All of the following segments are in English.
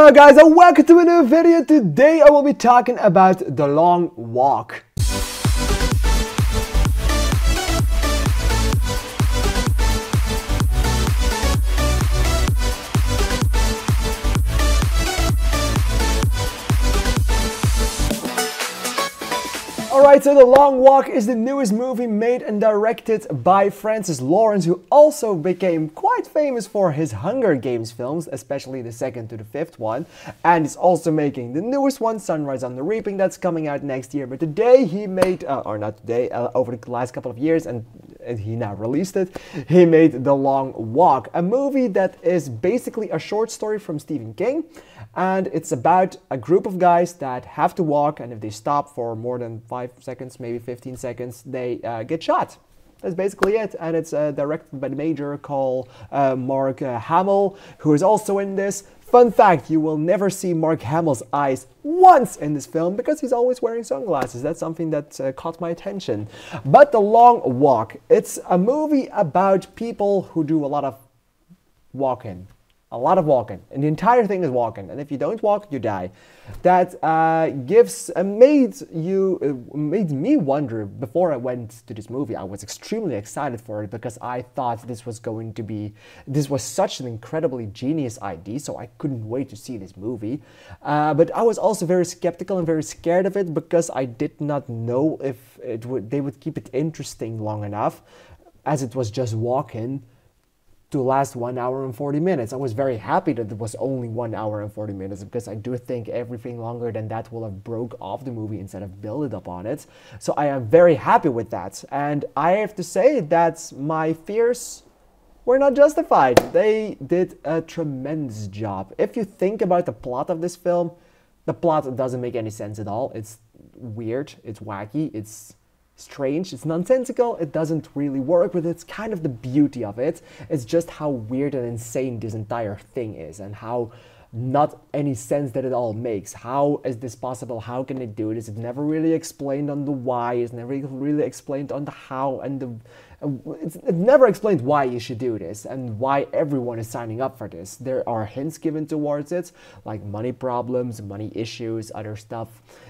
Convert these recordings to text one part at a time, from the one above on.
Hello guys and welcome to a new video. Today I will be talking about The Long Walk. Alright, so The Long Walk is the newest movie made and directed by Francis Lawrence, who also became quite famous for his Hunger Games films, especially the second to the fifth one, and is also making the newest one, Sunrise on the Reaping, that's coming out next year. But today he made, or not today, over the last couple of years, and he now released it, he made The Long Walk, a movie that is basically a short story from Stephen King. And it's about a group of guys that have to walk, and if they stop for more than 5 seconds, maybe 15 seconds, they get shot. That's basically it. And it's directed by the major called Mark Hamill, who is also in this. Fun fact, you will never see Mark Hamill's eyes once in this film because he's always wearing sunglasses. That's something that caught my attention. But The Long Walk, it's a movie about people who do a lot of walking. A lot of walking, and the entire thing is walking, and if you don't walk, you die. That made me wonder. Before I went to this movie, I was extremely excited for it because I thought this was such an incredibly genius idea, so I couldn't wait to see this movie. But I was also very skeptical and very scared of it because I did not know if they would keep it interesting long enough, as it was just walking, to last 1 hour and 40 minutes. I was very happy that it was only 1 hour and 40 minutes because I do think everything longer than that will have broke off the movie instead of build it up on it. So I am very happy with that. And I have to say that my fears were not justified. They did a tremendous job. If you think about the plot of this film, the plot doesn't make any sense at all. It's weird, it's wacky, it's strange, it's nonsensical, it doesn't really work, but it's kind of the beauty of it. It's just how weird and insane this entire thing is, and how not any sense that it all makes. How is this possible? How can it do this? It's never really explained on the why, it's never really explained on the how, and it's never explained why you should do this and why everyone is signing up for this. There are hints given towards it, like money problems, money issues, other stuff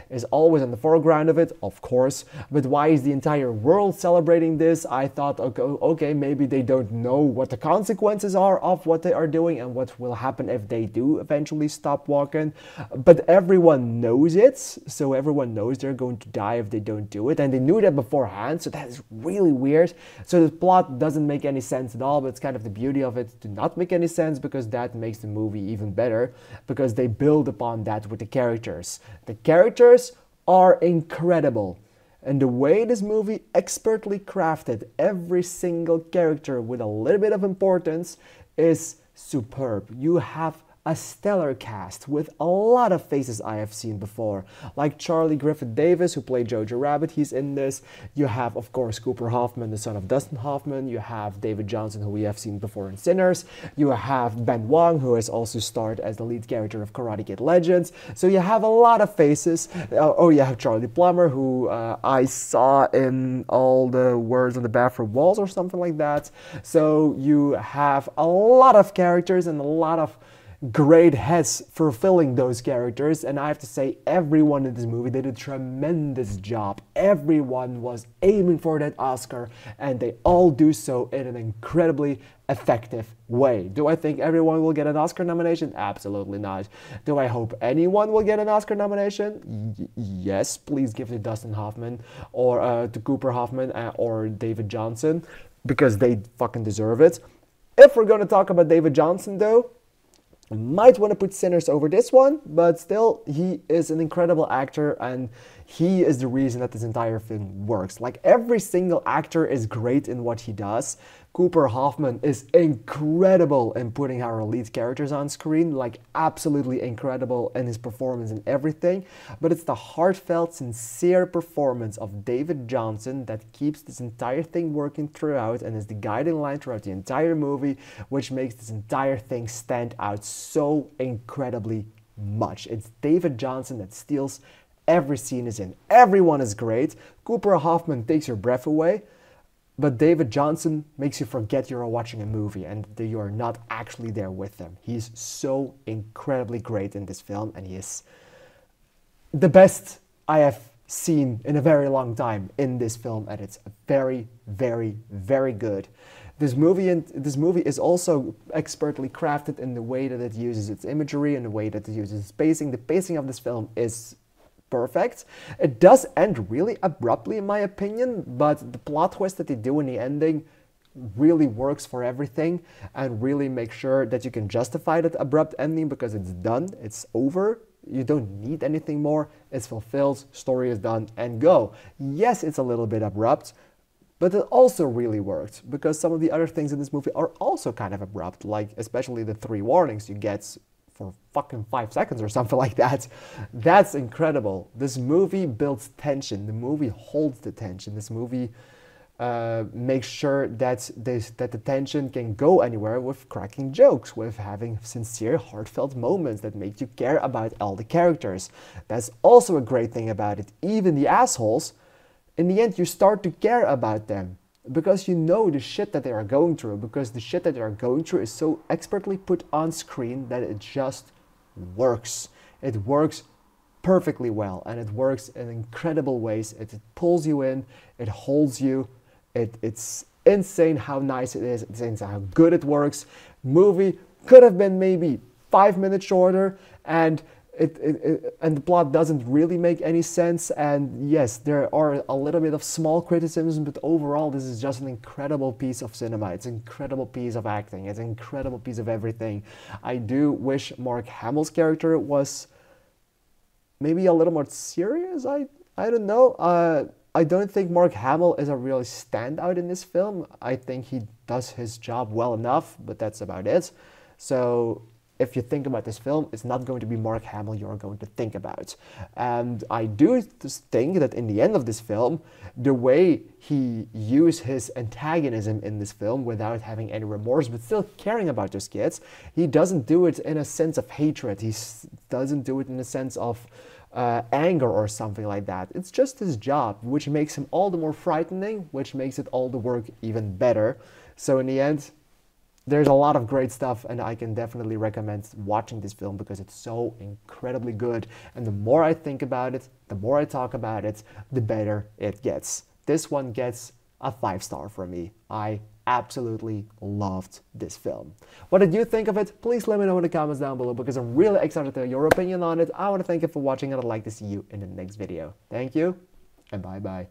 is always on the foreground of it, of course. But why is the entire world celebrating this? I thought, okay, maybe they don't know what the consequences are of what they are doing and what will happen if they do eventually stop walking. But everyone knows it, so everyone knows they're going to die if they don't do it, and they knew that beforehand, so that is really weird. So the plot doesn't make any sense at all, but it's kind of the beauty of it to not make any sense, because that makes the movie even better, because they build upon that with the characters. The characters are incredible, and the way this movie expertly crafted every single character with a little bit of importance is superb. You have a stellar cast with a lot of faces I have seen before, like Charlie Griffith Davis, who played Jojo Rabbit, he's in this. You have, of course, Cooper Hoffman, the son of Dustin Hoffman. You have David Johnson, who we have seen before in Sinners. You have Ben Wong, who has also starred as the lead character of Karate Kid Legends. So you have a lot of faces. Oh, you have Charlie Plummer, who I saw in All the Words on the Bathroom Walls or something like that. So you have a lot of characters and a lot of great heads fulfilling those characters, and I have to say everyone in this movie did a tremendous job. Everyone was aiming for that Oscar, and they all do so in an incredibly effective way. Do I think everyone will get an Oscar nomination? Absolutely not. Do I hope anyone will get an Oscar nomination? Yes, please give it to Dustin Hoffman, or to Cooper Hoffman, or David Johnson, because they fucking deserve it. If we're gonna talk about David Johnson though, I might want to put Sinners over this one, but still, he is an incredible actor, and he is the reason that this entire thing works. Like, every single actor is great in what he does. Cooper Hoffman is incredible in putting our lead characters on screen, like absolutely incredible in his performance and everything. But it's the heartfelt, sincere performance of David Johnson that keeps this entire thing working throughout and is the guiding line throughout the entire movie, which makes this entire thing stand out so incredibly much. It's David Johnson that steals every scene is in. Everyone is great. Cooper Hoffman takes your breath away. But David Johnson makes you forget you're watching a movie and that you are not actually there with them. He's so incredibly great in this film, and he is the best I have seen in a very long time in this film, and it's very, very, very good. This movie is also expertly crafted in the way that it uses its imagery and the way that it uses its pacing. The pacing of this film is perfect. It does end really abruptly, in my opinion, but the plot twist that they do in the ending really works for everything and really makes sure that you can justify that abrupt ending because it's done, it's over. You don't need anything more. It's fulfilled, story is done, and go. Yes, it's a little bit abrupt, but it also really worked because some of the other things in this movie are also kind of abrupt, like especially the 3 warnings you get for fucking 5 seconds or something like that. That's incredible. This movie builds tension. The movie holds the tension. This movie makes sure that the tension can go anywhere with cracking jokes, with having sincere, heartfelt moments that make you care about all the characters. That's also a great thing about it. Even the assholes, in the end, you start to care about them because you know the shit that they are going through, because the shit that they are going through is so expertly put on screen that it just works. It works perfectly well, and it works in incredible ways. It pulls you in, it holds you. It's insane how nice it is. It's insane how good it works. Movie could have been maybe 5 minutes shorter, and and the plot doesn't really make any sense. And yes, there are a little bit of small criticisms, but overall, this is just an incredible piece of cinema. It's an incredible piece of acting. It's an incredible piece of everything. I do wish Mark Hamill's character was maybe a little more serious. I don't know. I don't think Mark Hamill is a real standout in this film. I think he does his job well enough, but that's about it. So if you think about this film, it's not going to be Mark Hamill you're going to think about. And I do just think that in the end of this film, the way he used his antagonism in this film without having any remorse, but still caring about those kids, he doesn't do it in a sense of hatred. He doesn't do it in a sense of anger or something like that. It's just his job, which makes him all the more frightening, which makes it all the work even better. So in the end, there's a lot of great stuff, and I can definitely recommend watching this film because it's so incredibly good. And the more I think about it, the more I talk about it, the better it gets. This one gets a 5-star from me. I absolutely loved this film. What did you think of it? Please let me know in the comments down below because I'm really excited to hear your opinion on it. I want to thank you for watching, and I'd like to see you in the next video. Thank you, and bye bye.